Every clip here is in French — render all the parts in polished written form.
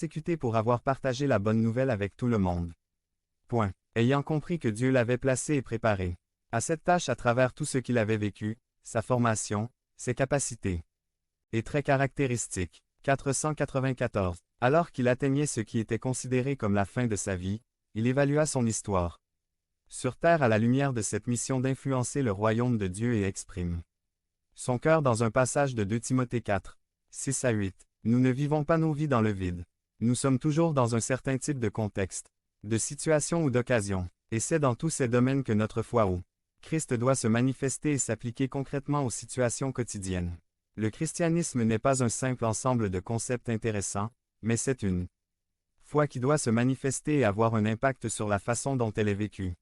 persécuté pour avoir partagé la bonne nouvelle avec tout le monde. Point. Ayant compris que Dieu l'avait placé et préparé à cette tâche à travers tout ce qu'il avait vécu, sa formation, ses capacités et traits caractéristiques. 494. Alors qu'il atteignait ce qui était considéré comme la fin de sa vie, il évalua son histoire sur terre à la lumière de cette mission d'influencer le royaume de Dieu et exprime son cœur dans un passage de 2 Timothée 4, 6 à 8. Nous ne vivons pas nos vies dans le vide. Nous sommes toujours dans un certain type de contexte, de situation ou d'occasion, et c'est dans tous ces domaines que notre foi au Christ doit se manifester et s'appliquer concrètement aux situations quotidiennes. Le christianisme n'est pas un simple ensemble de concepts intéressants, mais c'est une foi qui doit se manifester et avoir un impact sur la façon dont elle est vécue.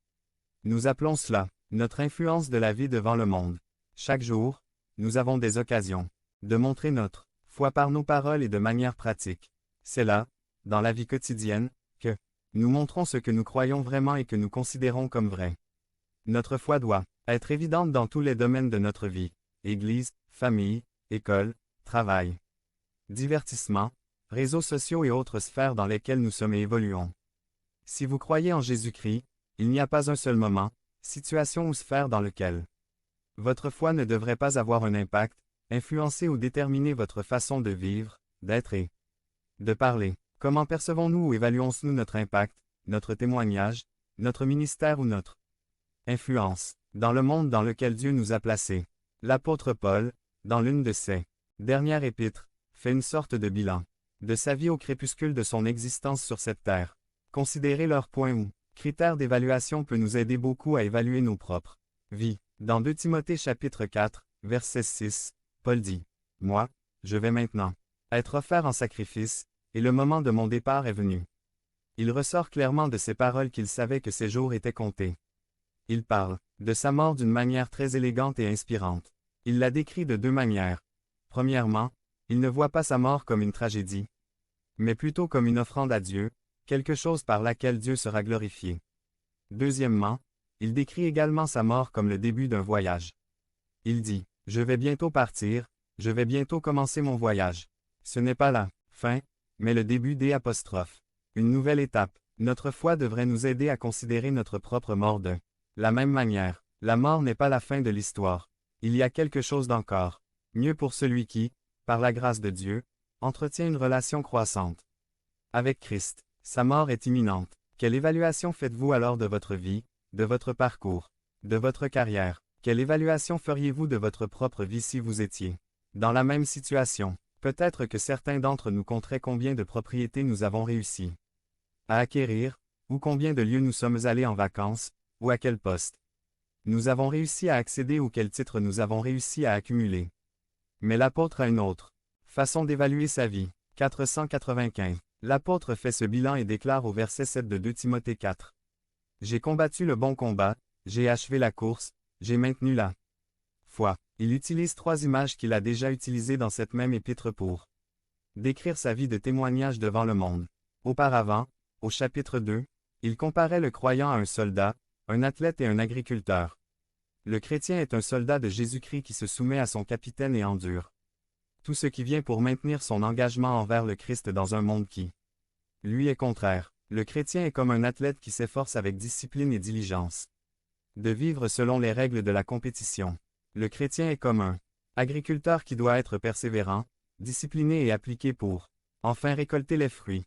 Nous appelons cela notre influence de la vie devant le monde. Chaque jour, nous avons des occasions de montrer notre foi par nos paroles et de manière pratique. C'est là, dans la vie quotidienne, que nous montrons ce que nous croyons vraiment et que nous considérons comme vrai. Notre foi doit être évidente dans tous les domaines de notre vie: église, famille, école, travail, divertissement, réseaux sociaux et autres sphères dans lesquelles nous sommes et évoluons. Si vous croyez en Jésus-Christ, il n'y a pas un seul moment, situation ou sphère dans lequel votre foi ne devrait pas avoir un impact, influencer ou déterminer votre façon de vivre, d'être et de parler. Comment percevons-nous ou évaluons-nous notre impact, notre témoignage, notre ministère ou notre influence dans le monde dans lequel Dieu nous a placés? L'apôtre Paul, dans l'une de ses dernières épîtres, fait une sorte de bilan de sa vie au crépuscule de son existence sur cette terre. Considérer leurs points ou critères d'évaluation peut nous aider beaucoup à évaluer nos propres vies. Dans 2 Timothée chapitre 4, verset 6, Paul dit: « Moi, je vais maintenant être offert en sacrifice, et le moment de mon départ est venu. » Il ressort clairement de ses paroles qu'il savait que ses jours étaient comptés. Il parle de sa mort d'une manière très élégante et inspirante. Il la décrit de 2 manières. Premièrement, il ne voit pas sa mort comme une tragédie, mais plutôt comme une offrande à Dieu, quelque chose par laquelle Dieu sera glorifié. Deuxièmement, il décrit également sa mort comme le début d'un voyage. Il dit: « Je vais bientôt partir, je vais bientôt commencer mon voyage. » Ce n'est pas la fin, mais le début des apostrophes. Une nouvelle étape. Notre foi devrait nous aider à considérer notre propre mort de la même manière. La mort n'est pas la fin de l'histoire. Il y a quelque chose d'encore mieux pour celui qui, par la grâce de Dieu, entretient une relation croissante avec Christ. Sa mort est imminente. Quelle évaluation faites-vous alors de votre vie, de votre parcours, de votre carrière? Quelle évaluation feriez-vous de votre propre vie si vous étiez dans la même situation? Peut-être que certains d'entre nous compteraient combien de propriétés nous avons réussi à acquérir, ou combien de lieux nous sommes allés en vacances, ou à quel poste nous avons réussi à accéder ou quel titre nous avons réussi à accumuler. Mais l'apôtre a une autre façon d'évaluer sa vie. 495. L'apôtre fait ce bilan et déclare au verset 7 de 2 Timothée 4. « J'ai combattu le bon combat, j'ai achevé la course, j'ai maintenu la foi. » Il utilise 3 images qu'il a déjà utilisées dans cette même épître pour décrire sa vie de témoignage devant le monde. Auparavant, au chapitre 2, il comparait le croyant à un soldat, un athlète et un agriculteur. Le chrétien est un soldat de Jésus-Christ qui se soumet à son capitaine et endure tout ce qui vient pour maintenir son engagement envers le Christ dans un monde qui lui est contraire. Le chrétien est comme un athlète qui s'efforce avec discipline et diligence de vivre selon les règles de la compétition. Le chrétien est comme un agriculteur qui doit être persévérant, discipliné et appliqué pour enfin récolter les fruits